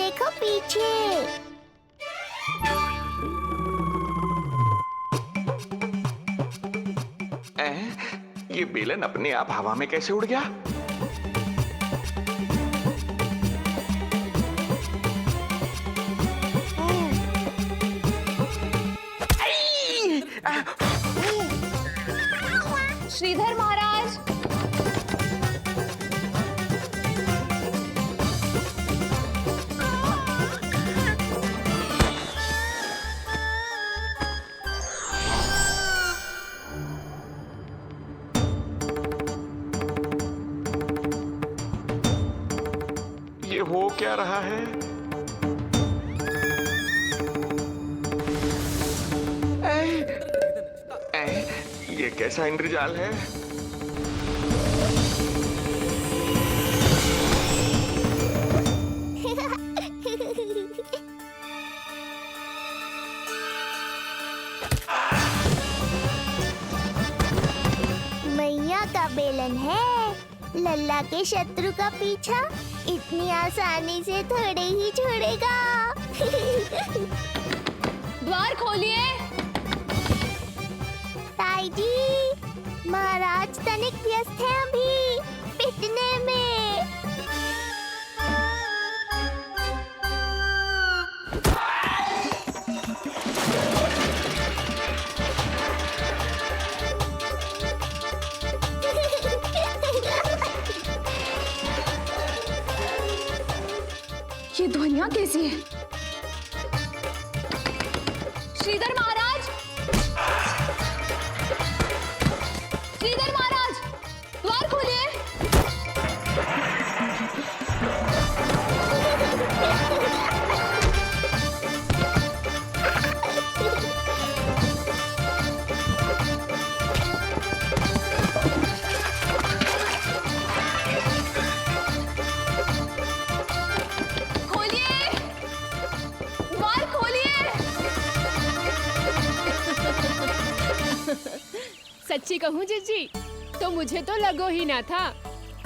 देखो पीछे। ये बेलन अपने आप हवा में कैसे उड़ गया? श्रीधर महाराज, ये हो क्या रहा है? ये कैसा इंद्रजाल है? मैया का बेलन है, लल्ला के शत्रु का पीछा इतनी आसानी से थोड़े ही छोड़ेगा। द्वार खोलिए। ताई जी, महाराज तनिक व्यस्त है अभी पिटने में। ये ध्वनियाँ कैसी है? श्रीधर महाराज, श्रीधर महाराज, द्वार खोलिए। खोलिए, द्वार खोलिए। सच्ची कहूँ जीजी, तो मुझे तो लगो ही ना था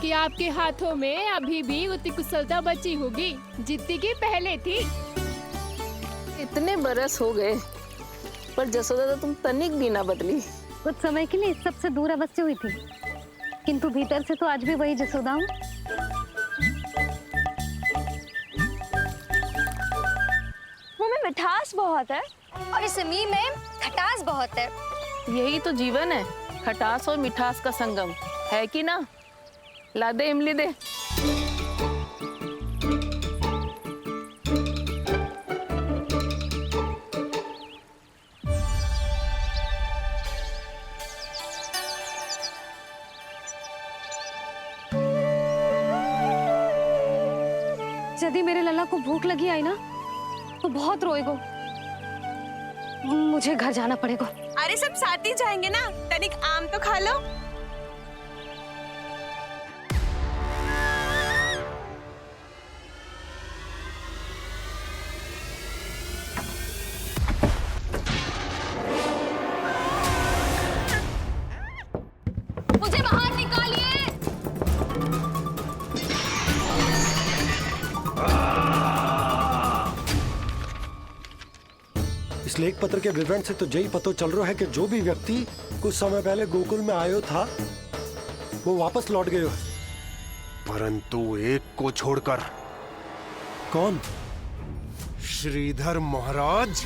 कि आपके हाथों में अभी भी उतनी कुशलता बची होगी जितनी की पहले थी। इतने बरस हो गए पर जसोदा तो तुम तनिक भी ना बदली। कुछ समय के लिए सबसे दूर अवश्य हुई थी, किंतु भीतर से तो आज भी वही जसोदा हूँ। मुंह में मिठास बहुत है और इस मी में खटास बहुत है। यही तो जीवन है, खटास और मिठास का संगम, है कि ना? ला दे इमली दे। यदि मेरे लल्ला को भूख लगी आई ना तो बहुत रोएगो। मुझे घर जाना पड़ेगा। अरे सब साथ ही जाएंगे ना, तनिक आम तो खा लो। मुझे बाहर निकालिए। इस लेख पत्र के विवरण से तो यही पता चल रहा है कि जो भी व्यक्ति कुछ समय पहले गोकुल में आयो था वो वापस लौट गयो है। परंतु एक को छोड़कर। कौन? श्रीधर महाराज।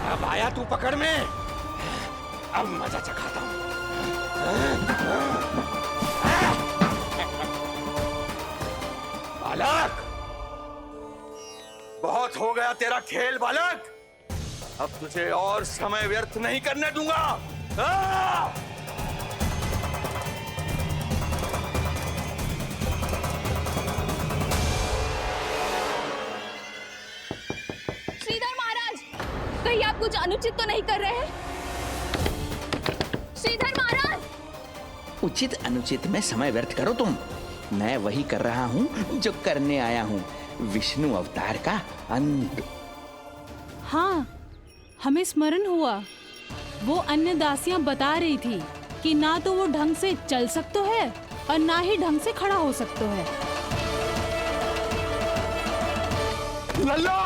अब आया तू पकड़ में, अब मजा चखाता हूं। बालक, बहुत हो गया तेरा खेल बालक, अब तुझे और समय व्यर्थ नहीं करने दूंगा। श्रीधर महाराज, कहीं आप कुछ अनुचित तो नहीं कर रहे हैं? श्रीधर महाराज! उचित अनुचित में समय व्यर्थ करो तुम। मैं वही कर रहा हूँ जो करने आया हूँ, विष्णु अवतार का अंत। हाँ, हमें स्मरण हुआ। वो अन्य दासियां बता रही थी कि ना तो वो ढंग से चल सकते है और ना ही ढंग से खड़ा हो सकते है। लल्ला!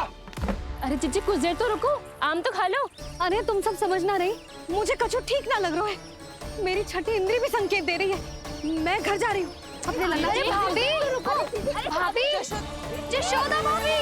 अरे जीजी कुछ देर तो रुको, आम तो खा लो। अरे तुम सब समझ ना रही, मुझे कछु ठीक ना लग रहा है। मेरी छठी इंद्री भी संकेत दे रही है। मैं घर जा रही हूँ अपने लल्ला। अरे भाभी रुको, भाभी, जशोदा भाभी।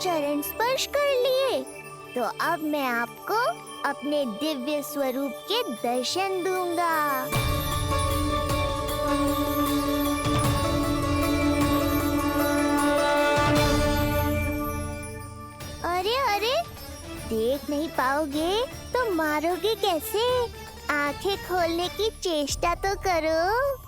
चरण स्पर्श कर लिए तो अब मैं आपको अपने दिव्य स्वरूप के दर्शन दूंगा। अरे अरे, देख नहीं पाओगे तो मारोगे कैसे? आंखें खोलने की चेष्टा तो करो।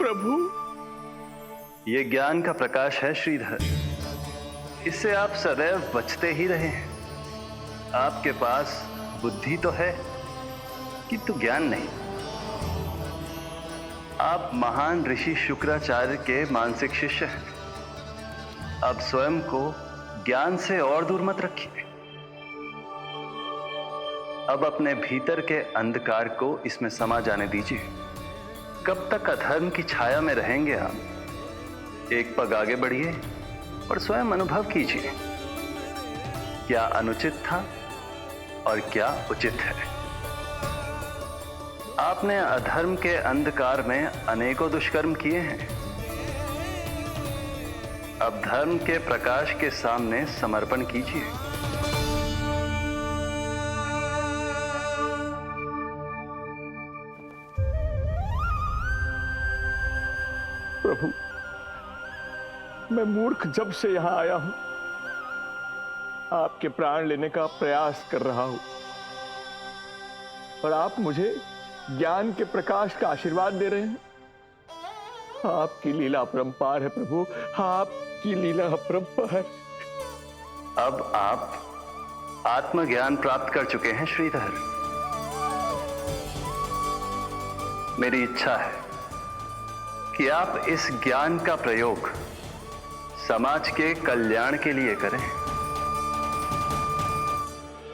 प्रभु, ये ज्ञान का प्रकाश है श्रीधर। इससे आप सदैव बचते ही रहे हैं। आपके पास बुद्धि तो है किंतु ज्ञान नहीं। आप महान ऋषि शुक्राचार्य के मानसिक शिष्य हैं। अब स्वयं को ज्ञान से और दूर मत रखिए। अब अपने भीतर के अंधकार को इसमें समा जाने दीजिए। कब तक अधर्म की छाया में रहेंगे आप? एक पग आगे बढ़िए और स्वयं अनुभव कीजिए, क्या अनुचित था और क्या उचित है। आपने अधर्म के अंधकार में अनेकों दुष्कर्म किए हैं। अब धर्म के प्रकाश के सामने समर्पण कीजिए। प्रभु, मैं मूर्ख जब से यहां आया हूं, आपके प्राण लेने का प्रयास कर रहा हूं और आप मुझे ज्ञान के प्रकाश का आशीर्वाद दे रहे हैं। आपकी लीला अपरंपार है प्रभु, आपकी लीला अपरंपार। अब आप आत्मज्ञान प्राप्त कर चुके हैं श्रीधर। मेरी इच्छा है कि आप इस ज्ञान का प्रयोग समाज के कल्याण के लिए करें।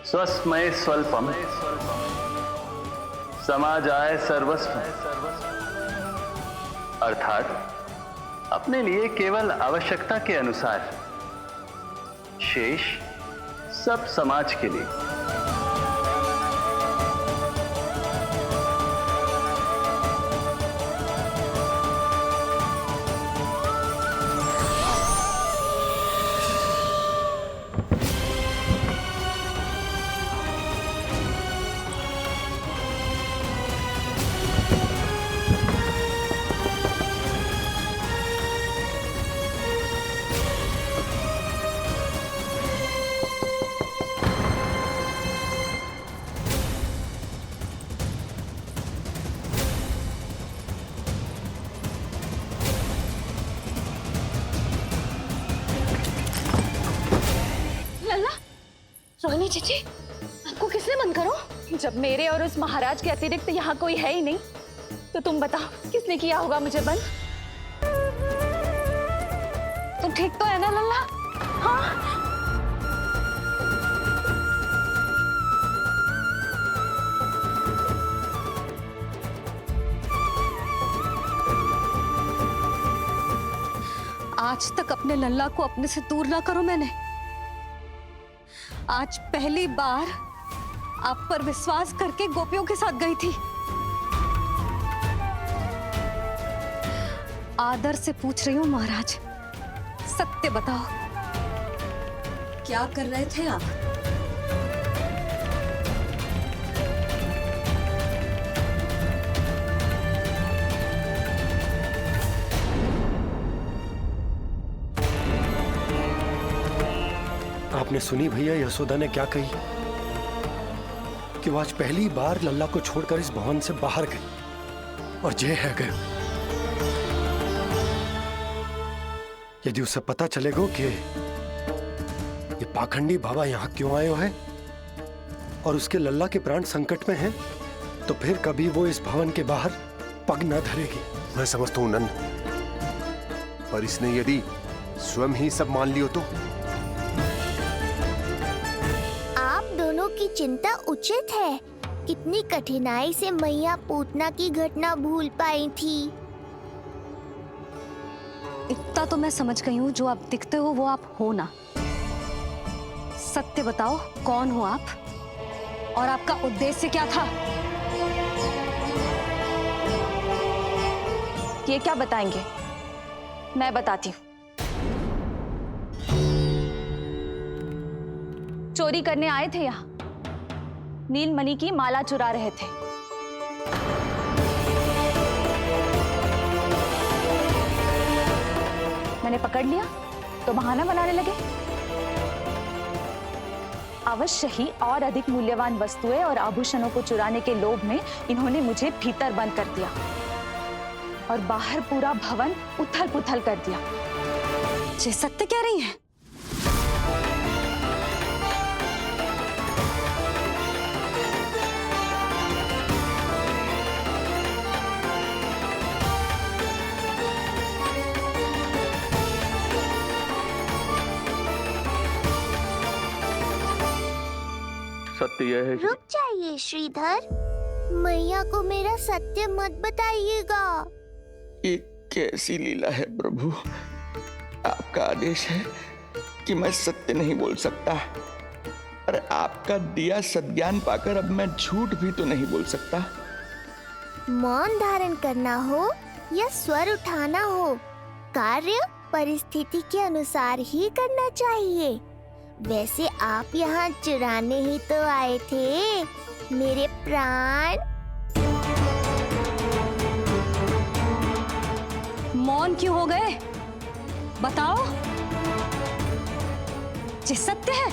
स्वस्मय स्वल्पम समाजाय सर्वस्व, अर्थात अपने लिए केवल आवश्यकता के अनुसार, शेष सब समाज के लिए। जीजी, आपको किसने बंद करो? जब मेरे और उस महाराज के अतिरिक्त यहाँ कोई है ही नहीं, तो तुम बताओ किसने किया होगा मुझे बंद? तुम ठीक तो है ना लल्ला? हाँ? आज तक अपने लल्ला को अपने से दूर ना करो मैंने। आज पहली बार आप पर विश्वास करके गोपियों के साथ गई थी। आदर से पूछ रही हूँ महाराज, सत्य बताओ, क्या कर रहे थे आप? आपने सुनी भैया यशोदा ने क्या कही कि वो आज पहली बार लल्ला को छोड़कर इस भवन से बाहर गई और जे है गए। यदि उसे पता चलेगा कि ये पाखंडी बाबा यहाँ क्यों आए हैं और उसके लल्ला के प्राण संकट में हैं, तो फिर कभी वो इस भवन के बाहर पग न धरेगी। मैं समझता हूं नंद, पर इसने यदि स्वयं ही सब मान लियो तो? की चिंता उचित है। कितनी कठिनाई से मैया पूतना की घटना भूल पाई थी। इतना तो मैं समझ गई हूँ, जो आप दिखते हो वो आप हो ना। सत्य बताओ, कौन हो आप और आपका उद्देश्य क्या था? ये क्या बताएंगे? मैं बताती हूँ। चोरी करने आए थे यहाँ, नीलमणि की माला चुरा रहे थे। मैंने पकड़ लिया तो बहाना बनाने लगे। अवश्य ही और अधिक मूल्यवान वस्तुएं और आभूषणों को चुराने के लोभ में इन्होंने मुझे भीतर बंद कर दिया और बाहर पूरा भवन उथल पुथल कर दिया। ये सत्य कह रही हैं? सत्य यह है। रुक जाइए श्रीधर, मैया को मेरा सत्य मत बताइएगा। ये कैसी लीला है प्रभु? आपका आदेश है कि मैं सत्य नहीं बोल सकता, और आपका दिया सद्ज्ञान पाकर अब मैं झूठ भी तो नहीं बोल सकता। मौन धारण करना हो या स्वर उठाना हो, कार्य परिस्थिति के अनुसार ही करना चाहिए। वैसे आप यहाँ चुराने ही तो आए थे मेरे प्राण। मौन क्यों हो गए? बताओ, ये सत्य है?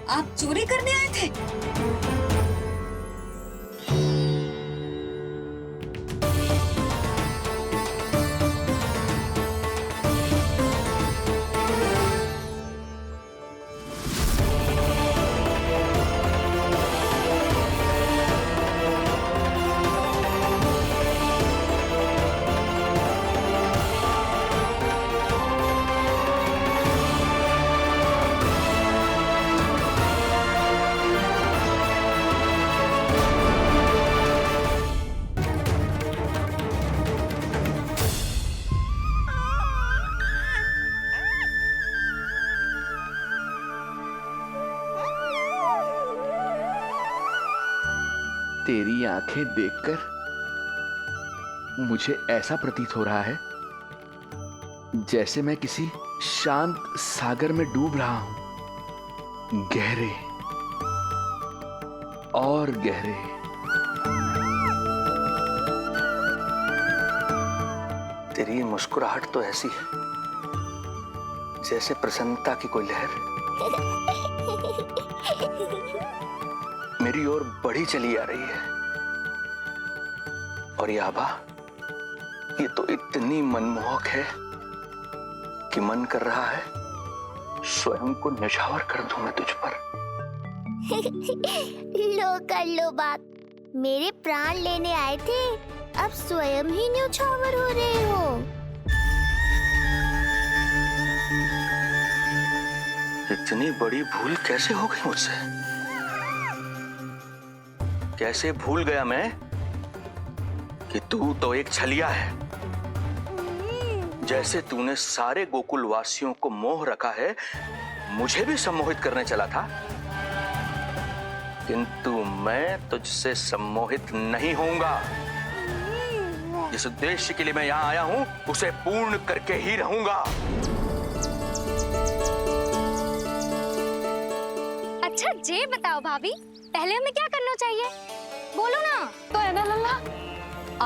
आप चोरी करने आए थे? तेरी आंखें देखकर मुझे ऐसा प्रतीत हो रहा है जैसे मैं किसी शांत सागर में डूब रहा हूं, गहरे और गहरे। तेरी मुस्कुराहट तो ऐसी है जैसे प्रसन्नता की कोई लहर मेरी ओर बढ़ी चली आ रही है, और ये आभा, ये तो इतनी मनमोहक है कि मन कर रहा है स्वयं को न्यौछावर कर दूं मैं तुझ पर। लो कर लो बात। मेरे प्राण लेने आए थे, अब स्वयं ही न्यौछावर हो रहे हो। इतनी बड़ी भूल कैसे हो गई मुझसे? कैसे भूल गया मैं कि तू तो एक छलिया है। जैसे तूने सारे गोकुल वासियों को मोह रखा है, मुझे भी सम्मोहित करने चला था, किंतु मैं तुझसे सम्मोहित नहीं होऊंगा। जिस उद्देश्य के लिए मैं यहाँ आया हूँ उसे पूर्ण करके ही रहूंगा। अच्छा जे बताओ भाभी, पहले हमें क्या करना चाहिए? बोलो ना। तो है ना लल्ला,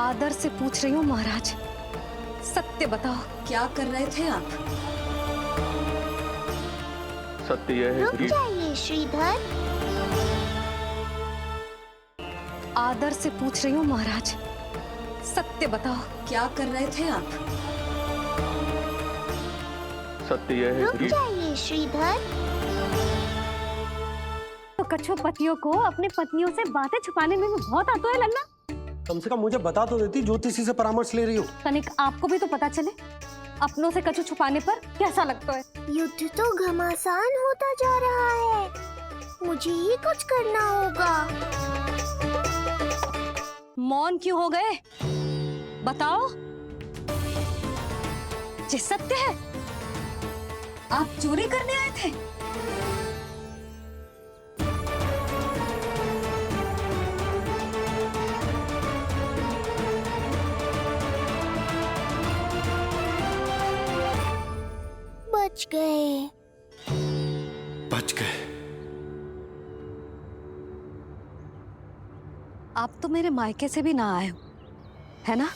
आदर से पूछ रही हूँ महाराज, सत्य बताओ क्या कर रहे थे आप? सत्य यह है रुक कि जाइए श्रीधर। आदर से पूछ रही हूँ महाराज, सत्य बताओ क्या कर रहे थे आप? सत्य यह है रुक कि जाइए श्रीधर। तो कछुआ पतियों को अपने पत्नियों से बातें छुपाने में भी बहुत आता है लल्ला। कम से कम मुझे बता तो देती, ज्योतिषी से परामर्श ले रही हो। तनिक आपको भी तो पता चले अपनों से कछु छुपाने पर कैसा लगता है। युद्ध तो घमासान होता जा रहा है, मुझे ही कुछ करना होगा। मौन क्यों हो गए? बताओ। ये सत्य है, आप चोरी करने आए थे? बच गए। बच गए। आप तो मेरे मायके से भी ना आए हो, है ना?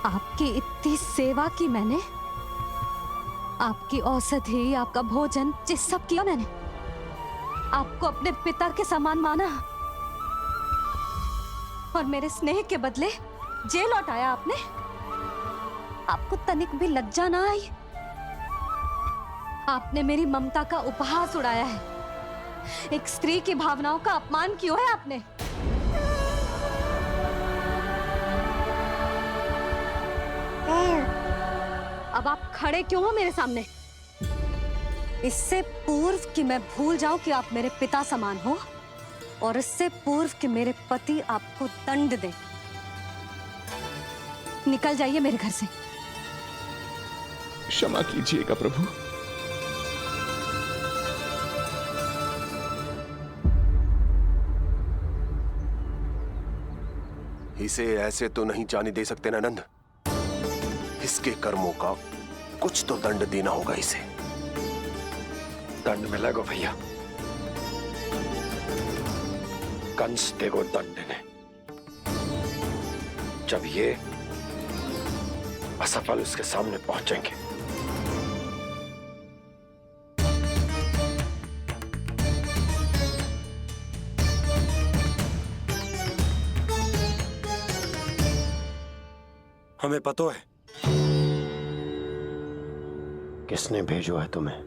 आपकी इतनी सेवा की मैंने, आपकी औषधि, आपका भोजन, ये सब किया मैंने, आपको अपने पिता के समान माना, और मेरे स्नेह के बदले जेल लौटाया आपने। आपको तनिक भी लज्जा ना आई? आपने मेरी ममता का उपहास उड़ाया है, एक स्त्री की भावनाओं का अपमान किया है आपने। अब आप खड़े क्यों हो मेरे सामने? इससे पूर्व कि मैं भूल जाऊं कि आप मेरे पिता समान हो, और इससे पूर्व कि मेरे पति आपको दंड दे, निकल जाइए मेरे घर से। क्षमा कीजिएगा प्रभु। इसे ऐसे तो नहीं जाने दे सकते ना नंद। इसके कर्मों का कुछ तो दंड देना होगा इसे। दंड मिलेगा भैया, कंस देगो दंड ने। जब ये असफल उसके सामने पहुंचेंगे। हमें पता है किसने भेजो है तुम्हें।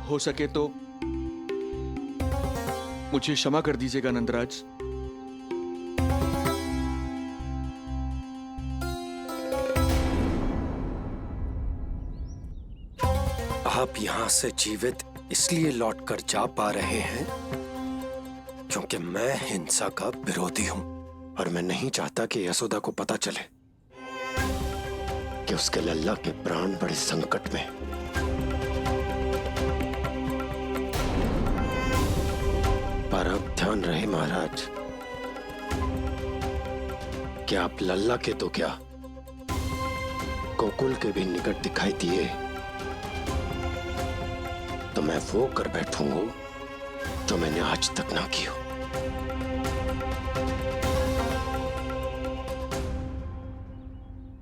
हो सके तो मुझे क्षमा कर दीजिएगा नंदराज। आप यहां से जीवित इसलिए लौटकर जा पा रहे हैं क्योंकि मैं हिंसा का विरोधी हूं, और मैं नहीं चाहता कि यशोदा को पता चले कि उसके लल्ला के प्राण बड़े संकट में। पर अब ध्यान रहे महाराज कि आप लल्ला के तो क्या, गोकुल के भी निकट दिखाई दिए तो मैं वो कर बैठूंगा जो मैंने आज तक ना की हो।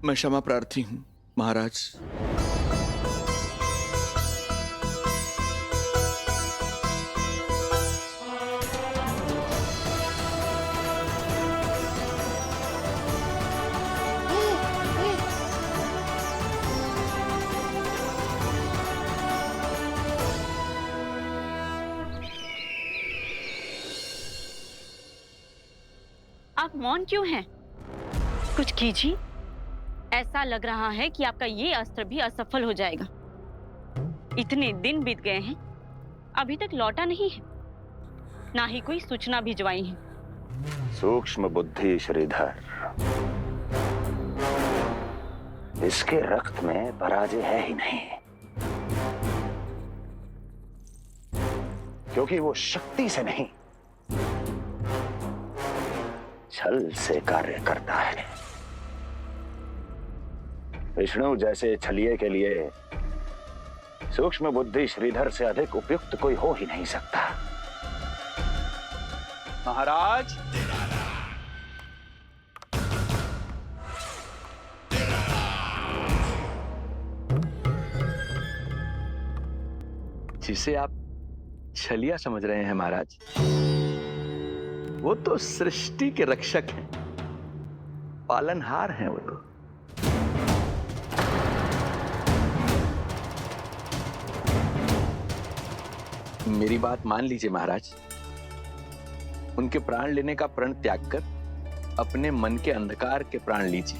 मैं क्षमा प्रार्थी हूं महाराज। आप मौन क्यों हैं? कुछ कीजिए। ऐसा लग रहा है कि आपका ये अस्त्र भी असफल हो जाएगा। इतने दिन बीत गए हैं, अभी तक लौटा नहीं है, ना ही कोई सूचना भिजवाई है। सूक्ष्म बुद्धि श्रीधर, इसके रक्त में पराजय है ही नहीं, क्योंकि वो शक्ति से नहीं, छल से कार्य करता है। विष्णु जैसे छलिए के लिए सूक्ष्म बुद्धि श्रीधर से अधिक उपयुक्त कोई हो ही नहीं सकता। महाराज, जिसे आप छलिया समझ रहे हैं महाराज, वो तो सृष्टि के रक्षक हैं, पालनहार हैं वो तो। मेरी बात मान लीजिए महाराज, उनके प्राण लेने का प्रण त्याग कर अपने मन के अंधकार के प्राण लीजिए,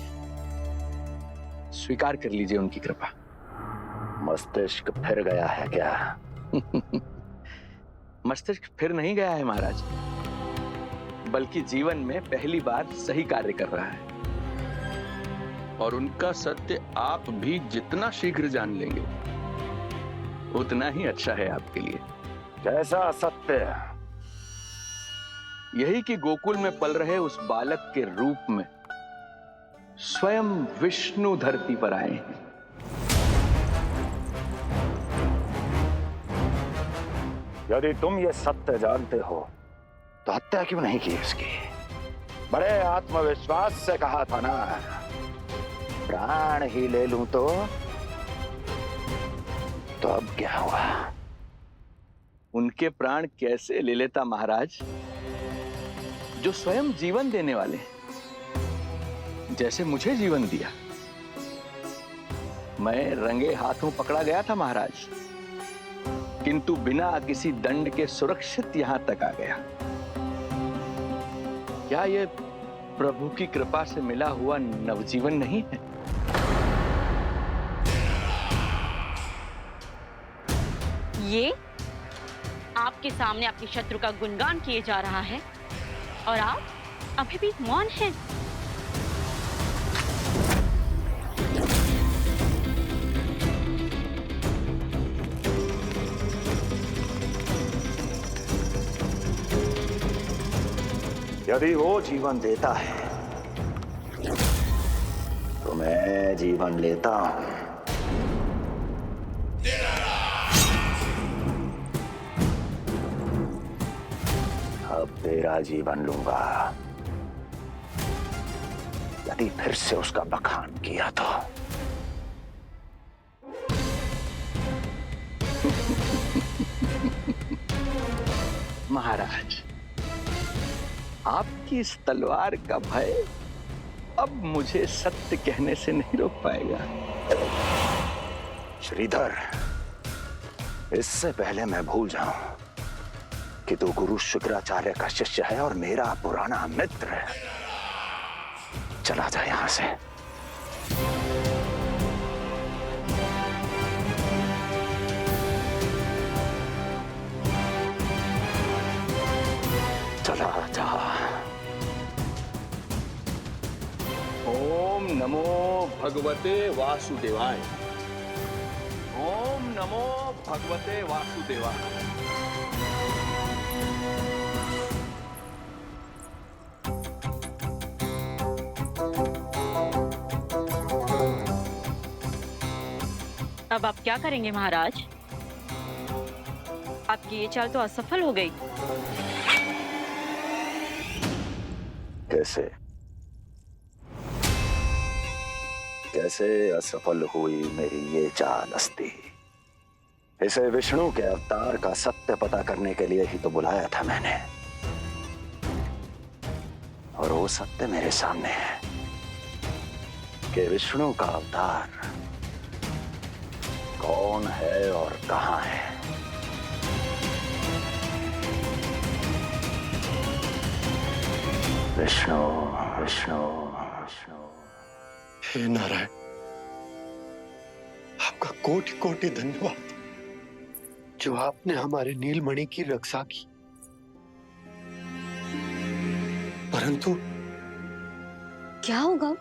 स्वीकार कर लीजिए उनकी कृपा। मस्तिष्क फिर गया है क्या? मस्तिष्क फिर नहीं गया है महाराज, बल्कि जीवन में पहली बार सही कार्य कर रहा है, और उनका सत्य आप भी जितना शीघ्र जान लेंगे उतना ही अच्छा है आपके लिए। कैसा सत्य? यही कि गोकुल में पल रहे उस बालक के रूप में स्वयं विष्णु धरती पर आए हैं। यदि तुम ये सत्य जानते हो तो हत्या क्यों नहीं की इसकी? बड़े आत्मविश्वास से कहा था ना, प्राण ही ले लूं तो अब क्या हुआ? उनके प्राण कैसे ले लेता महाराज, जो स्वयं जीवन देने वाले हैं, जैसे मुझे जीवन दिया। मैं रंगे हाथों पकड़ा गया था महाराज, किंतु बिना किसी दंड के सुरक्षित यहां तक आ गया। क्या यह प्रभु की कृपा से मिला हुआ नवजीवन नहीं है? ये आपके सामने आपके शत्रु का गुणगान किए जा रहा है और आप अभी भी मौन हैं। यदि वो जीवन देता है तो मैं जीवन लेता हूं। अब तेरा जीवन लूंगा यदि फिर से उसका बखान किया तो। महाराज, आपकी इस तलवार का भय अब मुझे सत्य कहने से नहीं रोक पाएगा। श्रीधर, इससे पहले मैं भूल जाऊं कि तू गुरु शुक्राचार्य का शिष्य है और मेरा पुराना मित्र है, चला जा यहां से। चला जा। ओम नमो भगवते वासुदेवाय। ओम नमो भगवते वासुदेवाय। अब आप क्या करेंगे महाराज? आपकी ये चाल तो असफल हो गई। कैसे कैसे असफल हुई मेरी ये चाल अस्ति? इसे विष्णु के अवतार का सत्य पता करने के लिए ही तो बुलाया था मैंने, और वो सत्य मेरे सामने है कि विष्णु का अवतार कौन है और कहां है। विष्णु विष्णु विष्णु। हे नारायण, आपका कोटि कोटि धन्यवाद जो आपने हमारे नीलमणि की रक्षा की। परंतु क्या होगा?